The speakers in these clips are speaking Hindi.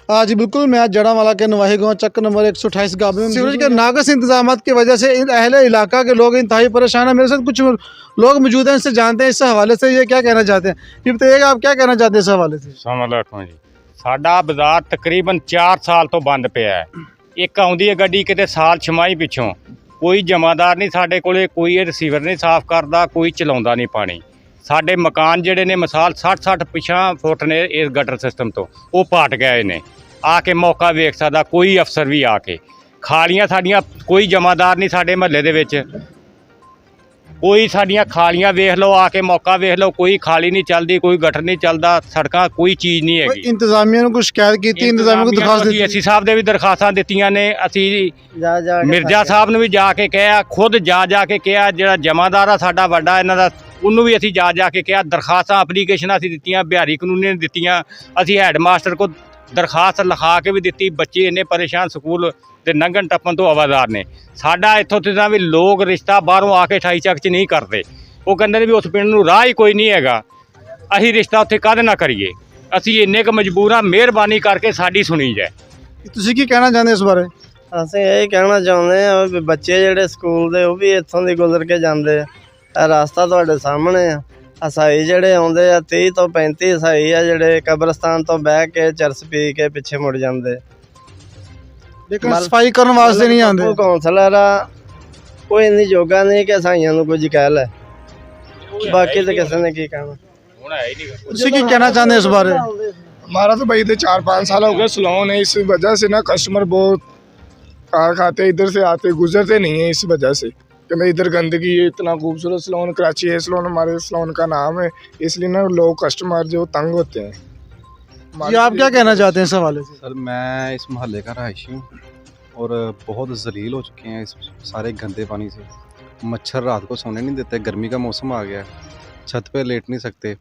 जी बिल्कुल, मैं आज जड़ावाला के नवाही गाँव चक्कर नंबर 128 गाँव में सीवरेज के नाकस इंतजाम की वजह से इन अहले इलाका के लोग इंतहाई परेशान हैं। मेरे साथ कुछ लोग मौजूद हैं, इससे जानते हैं इस हवाले से ये क्या कहना चाहते हैं। ये बताइएगा आप क्या कहना चाहते हैं इस हवाले से। समझ जी साडा बाजार तकरीबन 4 साल तो बंद पिया है। एक आउंदी है गड्डी किते साल छमाही पिछों, कोई जमादार नहीं साडे कोले, कोई रिसीवर नहीं साफ करता, कोई चलाउंदा नहीं पानी। साडे मकान जिहड़े ने मिसाल 60-60 पिछा फुट ने इस गटर सिस्टम तो वो पाट गए ने। आके मौका वेख सकदा कोई अफसर भी आके। खालियां साडियां कोई जमादार नहीं साडे महल्ले दे विच, कोई साडियां खालियां वेख लो, आके मौका वेख लो, कोई खाली नहीं चलती, कोई गटर नहीं चलता, सड़कां कोई चीज़ नहीं हैगी। इंतजामिया को शिकायत की, इंतजामिया को दरखास्त दी, एसी साहब ने भी दरखास्तां दित्तियां ने, असीं मिर्जा साहब ने भी जाके कहा, खुद जा के कहा, जिहड़ा जमादार आ साडा वड्डा इन्हां दा उन्होंने भी असीं जा के कहा, दरखास्तां एप्लीकेशनां असीं दित्तियां, बिहारी कानूनी ने दित्तियां, असीं हैडमास्टर को दरखास्त लिखा के भी दित्ती। बच्चे इन्ने परेशान स्कूल ते लंघन टप्पन तो आवाज़ार ने। साडा इत्थों तिदा भी लोग रिश्ता बाहरों आके 28 ਚੱਕ 'ਚ नहीं करते, वो कहते ने भी उस पिंड नूं राह ही कोई नहीं हैगा, असीं रिश्ता उत्थे काहदे नाल करिए। असीं इन्ने क मजबूर हाँ, मेहरबानी करके साडी सुनी जाए। तुसीं की कहना चाहते इस बारे। ਅਸੀਂ ਇਹ ਕਹਿਣਾ ਚਾਹੁੰਦੇ ਆ ਵੀ ਬੱਚੇ ਜਿਹੜੇ ਸਕੂਲ ਦੇ ਉਹ ਵੀ ਇੱਥੋਂ ਦੀ ਗੁਜ਼ਰ ਕੇ ਜਾਂਦੇ ਆ। ਇਹ ਰਸਤਾ ਤੁਹਾਡੇ ਸਾਹਮਣੇ ਆ। ਈਸਾਈ ਜਿਹੜੇ ਆਉਂਦੇ ਆ 30 ਤੋਂ 35 ਈਸਾਈ ਆ ਜਿਹੜੇ ਕਬਰਸਤਾਨ ਤੋਂ ਬਹਿ ਕੇ ਚਰਸ ਪੀ ਕੇ ਪਿੱਛੇ ਮੁੜ ਜਾਂਦੇ। ਲੇਕਿਨ ਸਫਾਈ ਕਰਨ ਵਾਸਤੇ ਨਹੀਂ ਆਉਂਦੇ। ਉਹ ਕਾਉਂਸਲਰ ਆ, ਕੋਈ ਇੰਨੀ ਯੋਗਾ ਨਹੀਂ ਕਿ ਈਸਾਈਆਂ ਨੂੰ ਕੁਝ ਕਹਿ ਲੈ, ਬਾਕੀ ਤਾਂ ਕਿਸੇ ਨੇ ਕੀ ਕਹਿਣਾ। ਤੁਸੀਂ ਕੀ ਕਹਿਣਾ ਚਾਹੁੰਦੇ इस बारे। हमारा तो भाई इधर 4-5 साल हो गए स्लोन है, इस वजह से ना कस्टमर बहुत खाते इधर से आते गुजरते नहीं है, इस वजह से कि भाई इधर गंदगी है। इतना खूबसूरत सलोन कराची है, सलोन हमारे सलोन का नाम है, इसलिए ना लोग कस्टमर जो तंग होते हैं। जी आप क्या कहना चाहते हैं इस हवाले से। सर मैं इस मोहल्ले का रहायशी हूँ और बहुत जलील हो चुके हैं इस सारे गंदे पानी से। मच्छर रात को सोने नहीं देते, गर्मी का मौसम आ गया है, छत पे लेट नहीं सकते,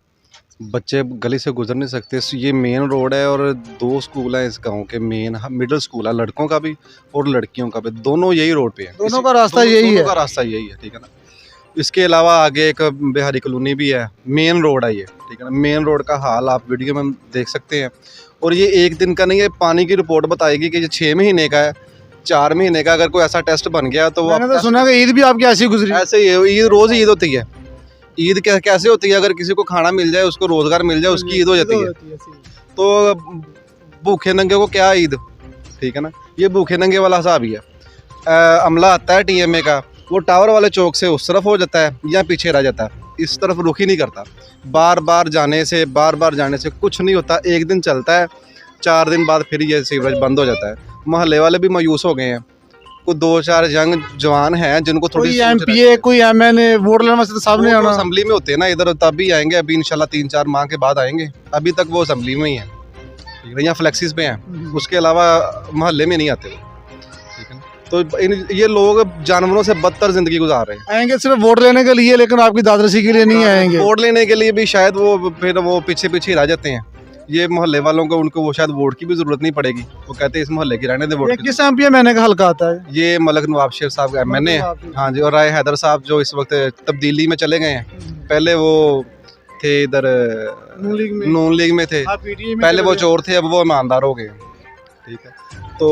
बच्चे गली से गुजर नहीं सकते। ये मेन रोड है और 2 स्कूल हैं इस गांव के, मेन मिडिल स्कूल है लड़कों का भी और लड़कियों का भी, दोनों यही रोड पे है। दोनों का रास्ता यही है। का रास्ता यही है, ठीक है ना। इसके अलावा आगे एक बिहारी कॉलोनी भी है, मेन रोड है ये, ठीक है ना। मेन रोड का हाल आप वीडियो में देख सकते हैं। और ये एक दिन का नहीं है, पानी की रिपोर्ट बताएगी कि ये 6 महीने का है, 4 महीने का। अगर कोई ऐसा टेस्ट बन गया तो मैंने तो सुना कि ईद भी आपकी ऐसी गुजरी। ऐसे ही है, ईद रोज़ ईद होती है। ईद कैसे होती है, अगर किसी को खाना मिल जाए, उसको रोज़गार मिल जाए, उसकी ईद हो जाती है। तो भूखे नंगे को क्या ईद, ठीक है ना। ये भूखे नंगे वाला हिसाब ही है। अमला आता है TMA का, वो टावर वाले चौक से उस तरफ हो जाता है या पीछे रह जाता है, इस तरफ रुख ही नहीं करता। बार बार जाने से कुछ नहीं होता। एक दिन चलता है, 4 दिन बाद फिर ये सीवरेज बंद हो जाता है। मोहल्ले वाले भी मायूस हो गए हैं। कुछ 2-4 यंग जवान हैं जिनको थोड़ी MPA कोई MNA वोट लेने वास्ते सामने आना, असेंबली में होते हैं ना इधर, तब भी आएंगे। अभी इंशाल्लाह 3-4 माह के बाद आएंगे, अभी तक वो असेंबली में ही है, ठीक है, या फ्लेक्सिस पे हैं। उसके अलावा मोहल्ले में नहीं आते वो, ठीक है। तो ये लोग जानवरों से बदतर जिंदगी गुजार रहे हैं। आएंगे सिर्फ वोट लेने के लिए, लेकिन आपकी दादरसी के लिए नहीं आएंगे। वोट लेने के लिए भी शायद वो फिर वो पीछे रह जाते हैं। ये मोहल्ले वालों को, उनको वो शायद वोट की भी जरूरत नहीं पड़ेगी, वो कहते हैं इस मोहल्ले की रहने दे वोट। किस MPA MNA का हल्का आता है। ये मलक नवाब शेर साहब का MNA, हाँ जी। और राय हैदर साहब जो इस वक्त तब्दीली में चले गए हैं, पहले वो थे इधर नून लीग में थे, पहले वो चोर थे, अब वो ईमानदार हो गए, ठीक है। तो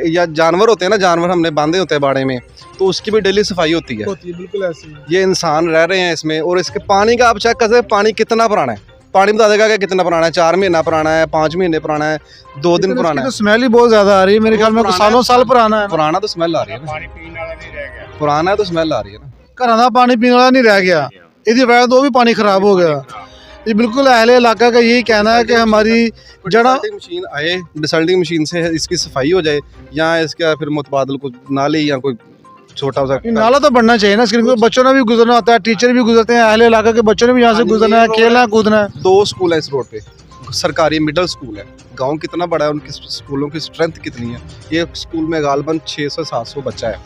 या जानवर होते हैं ना, जानवर हमने बांधे होते हैं बाड़े में, तो उसकी भी डेली सफाई होती है। बिल्कुल ऐसी। ये इंसान रह रहे हैं इसमें। और इसके पानी का आप चेक कर सकते, पानी कितना पुराना है, पानी बता देगा कि कितना पुराना है। 4 महीना पुराना है, 5 महीने पुराना है, 2 दिन पुराना है। तो स्मेल ही बहुत ज्यादा आ रही है मेरे ख्याल में, सालों साल पुराना है। पुराना तो स्मेल आ रही है ना, पुराना है तो स्मेल आ रही है ना। घरों का पानी पीने वाला नहीं रह गया, इसकी वजह तो भी पानी खराब हो गया। ये बिल्कुल अहले इलाका का यही कहना है कि हमारी जड़ा मशीन आए, डिसल्टिंग मशीन से इसकी सफाई हो जाए, या इसका फिर मुतबादल कुछ नाले या कोई छोटा सा नाला तो बनना चाहिए ना, क्योंकि बच्चों ने भी गुजरना होता है, टीचर भी गुजरते हैं, अहले इलाका के बच्चों ने भी यहाँ से गुजरना है, खेलना है, कूदना है। 2 स्कूल है इस रोड पे, सरकारी मिडिल स्कूल है। गांव कितना बड़ा है, उनकी स्कूलों की स्ट्रेंथ कितनी है। ये स्कूल में गालबन 600-700 बच्चा है,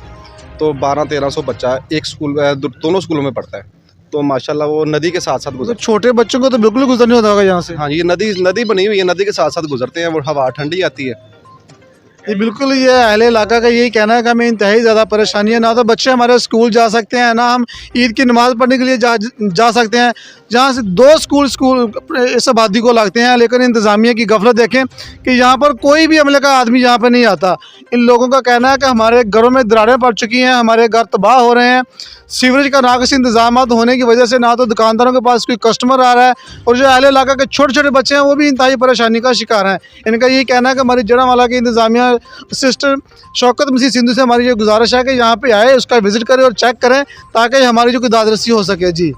तो 1200-1300 बच्चा एक स्कूल, दोनों स्कूलों में पढ़ता है। तो माशाल्लाह वो नदी के साथ साथ गुजर, छोटे बच्चों को तो बिल्कुल गुजर नहीं होता होगा यहाँ से। हाँ, ये नदी बनी हुई है, नदी के साथ साथ गुजरते हैं, वो हवा ठंडी आती है। ये बिल्कुल, ये अहले इलाका का यही कहना है कि हमें इंतहाई ज़्यादा परेशानी है। ना तो बच्चे हमारे स्कूल जा सकते हैं, ना हम ईद की नमाज़ पढ़ने के लिए जा सकते हैं। जहाँ से 2 स्कूल इस आबादी को लगते हैं, लेकिन इंतज़ामिया की गफलत देखें कि यहाँ पर कोई भी अमले का आदमी यहाँ पर नहीं आता। इन लोगों का कहना है कि हमारे घरों में दरारें पड़ चुकी हैं, हमारे घर तबाह हो रहे हैं, सीवरेज का नाक़िस इंतजाम होने की वजह से ना तो दुकानदारों के पास कोई कस्टमर आ रहा है, और जो अहले इलाका के छोटे छोटे बच्चे हैं वो भी इंतहाई परेशानी का शिकार हैं। इनका यही कहना है कि हमारी जड़ावाला की इंतजामिया सिस्टर शौकत मसीह सिंधु से हमारी ये गुजारिश है कि यहाँ पे आए, उसका विज़िट करें और चेक करें ताकि हमारी जो दादरसी हो सके। जी।